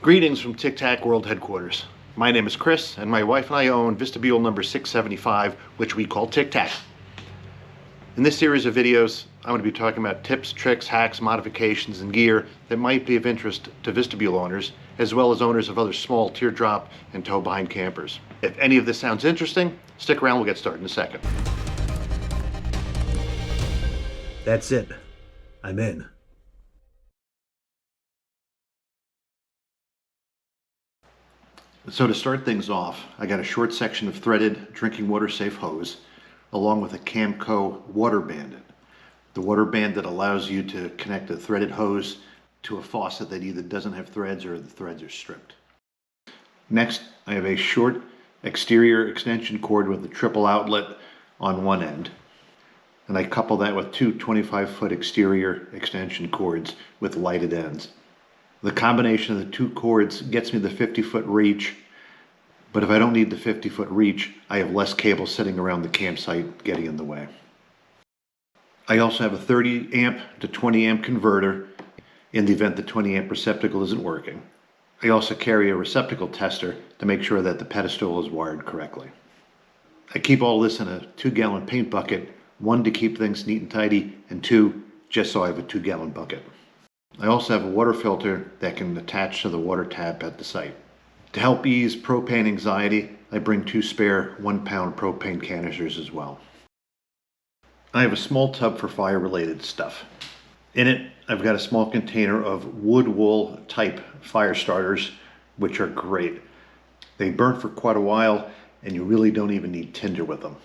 Greetings from TicTac World Headquarters. My name is Chris, and my wife and I own vestibule number 675, which we call TicTac. In this series of videos, I'm going to be talking about tips, tricks, hacks, modifications, and gear that might be of interest to vestibule owners, as well as owners of other small teardrop and tow-behind campers. If any of this sounds interesting, stick around, we'll get started in a second. That's it. I'm in. So to start things off, I got a short section of threaded drinking water safe hose, along with a Camco water bandit. The water bandit allows you to connect a threaded hose to a faucet that either doesn't have threads or the threads are stripped. Next, I have a short exterior extension cord with a triple outlet on one end, and I couple that with two 25-foot exterior extension cords with lighted ends. The combination of the two cords gets me the 50-foot reach, but if I don't need the 50-foot reach, I have less cable sitting around the campsite getting in the way. I also have a 30 amp to 20 amp converter in the event the 20 amp receptacle isn't working. I also carry a receptacle tester to make sure that the pedestal is wired correctly. I keep all this in a 2-gallon paint bucket, one to keep things neat and tidy, and two, just so I have a 2-gallon bucket. I also have a water filter that can attach to the water tap at the site. To help ease propane anxiety, I bring 2 spare 1-pound propane canisters as well. I have a small tub for fire-related stuff. In it, I've got a small container of wood wool type fire starters, which are great. They burn for quite a while, and you really don't even need tinder with them.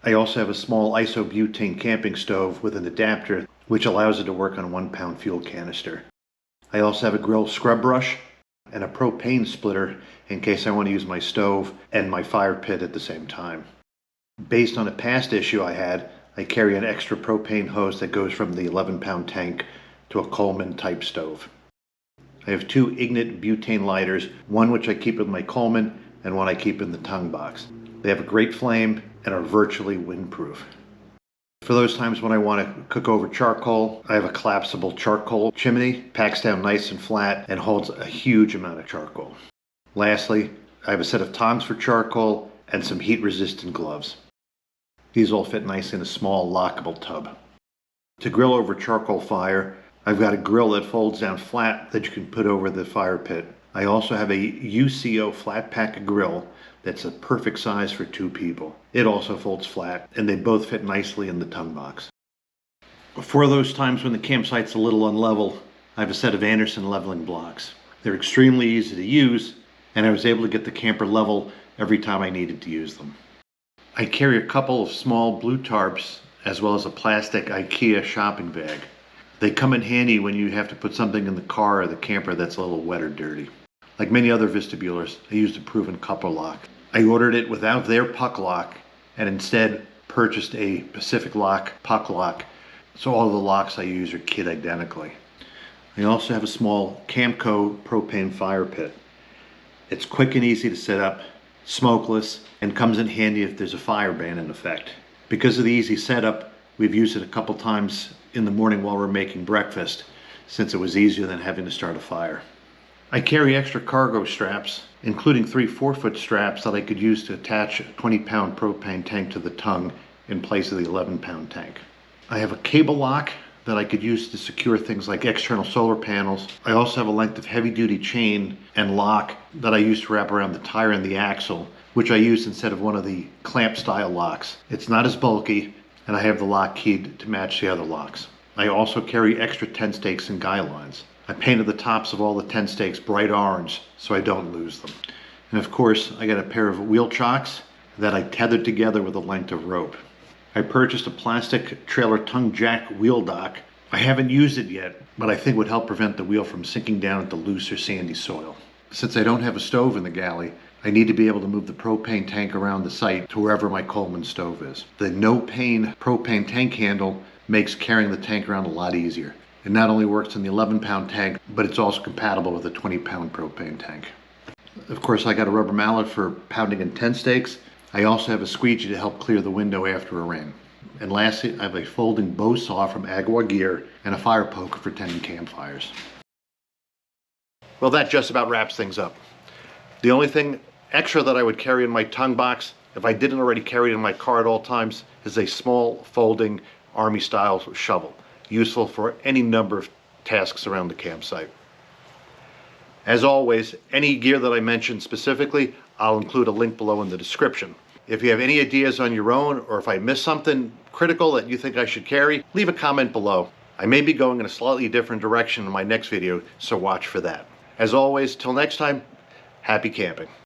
I also have a small isobutane camping stove with an adapter which allows it to work on a 1-pound fuel canister. I also have a grill scrub brush and a propane splitter in case I want to use my stove and my fire pit at the same time. Based on a past issue I had, I carry an extra propane hose that goes from the 11-pound tank to a Coleman type stove. I have 2 Ignit butane lighters, one which I keep in my Coleman and one I keep in the tongue box. They have a great flame and are virtually windproof. For those times when I want to cook over charcoal, I have a collapsible charcoal chimney, packs down nice and flat, and holds a huge amount of charcoal. Lastly, I have a set of tongs for charcoal and some heat-resistant gloves. These all fit nice in a small lockable tub. To grill over charcoal fire, I've got a grill that folds down flat that you can put over the fire pit. I also have a UCO flat pack grill that's a perfect size for 2 people. It also folds flat, and they both fit nicely in the tongue box. For those times when the campsite's a little unlevel, I have a set of Anderson leveling blocks. They're extremely easy to use, and I was able to get the camper level every time I needed to use them. I carry a couple of small blue tarps, as well as a plastic IKEA shopping bag. They come in handy when you have to put something in the car or the camper that's a little wet or dirty. Like many other vestibulers, I used a proven couple lock. I ordered it without their puck lock and instead purchased a Pacific Lock puck lock, so all the locks I use are kit identically. I also have a small Camco propane fire pit. It's quick and easy to set up, smokeless, and comes in handy if there's a fire ban in effect. Because of the easy setup, we've used it a couple times in the morning while we're making breakfast, since it was easier than having to start a fire. I carry extra cargo straps, including 3 4-foot straps that I could use to attach a 20-pound propane tank to the tongue in place of the 11-pound tank. I have a cable lock that I could use to secure things like external solar panels. I also have a length of heavy-duty chain and lock that I use to wrap around the tire and the axle, which I use instead of one of the clamp-style locks. It's not as bulky, and I have the lock keyed to match the other locks. I also carry extra tent stakes and guy lines. I painted the tops of all the tent stakes bright orange so I don't lose them. And of course, I got a pair of wheel chocks that I tethered together with a length of rope. I purchased a plastic trailer tongue jack wheel dock. I haven't used it yet, but I think would help prevent the wheel from sinking down into loose or sandy soil. Since I don't have a stove in the galley, I need to be able to move the propane tank around the site to wherever my Coleman stove is. The no-pain propane tank handle makes carrying the tank around a lot easier. It not only works in the 11-pound tank, but it's also compatible with a 20-pound propane tank. Of course, I got a rubber mallet for pounding in tent stakes. I also have a squeegee to help clear the window after a rain. And lastly, I have a folding bow saw from Agua Gear and a fire poker for tending campfires. Well, that just about wraps things up. The only thing extra that I would carry in my tongue box, if I didn't already carry it in my car at all times, is a small folding Army-style shovel, useful for any number of tasks around the campsite. As always, any gear that I mentioned specifically, I'll include a link below in the description. If you have any ideas on your own, or if I missed something critical that you think I should carry, leave a comment below. I may be going in a slightly different direction in my next video, so watch for that. As always, till next time, happy camping.